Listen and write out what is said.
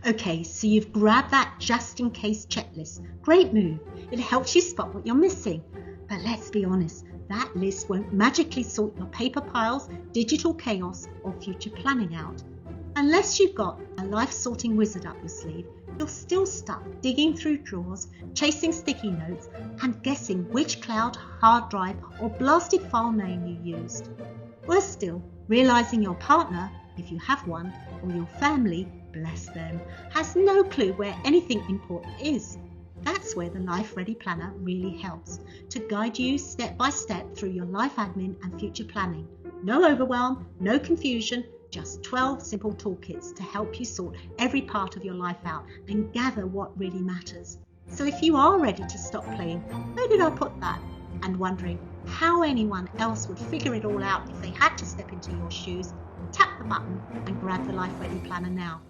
Okay, so you've grabbed that just in case checklist. Great move. It helps you spot what you're missing. But let's be honest, that list won't magically sort your paper piles, digital chaos, or future planning out. Unless you've got a life sorting wizard up your sleeve, you're still stuck digging through drawers, chasing sticky notes, and guessing which cloud, hard drive, or blasted file name you used. Worse still, realizing your partner, if you have one, or your family, bless them, has no clue where anything important is. That's where the Life Ready Planner really helps, to guide you step by step through your life admin and future planning. No overwhelm, no confusion, just 12 simple toolkits to help you sort every part of your life out and gather what really matters. So if you are ready to stop playing, where did I put that? And wondering how anyone else would figure it all out if they had to step into your shoes, tap the button and grab the Life Ready Planner now.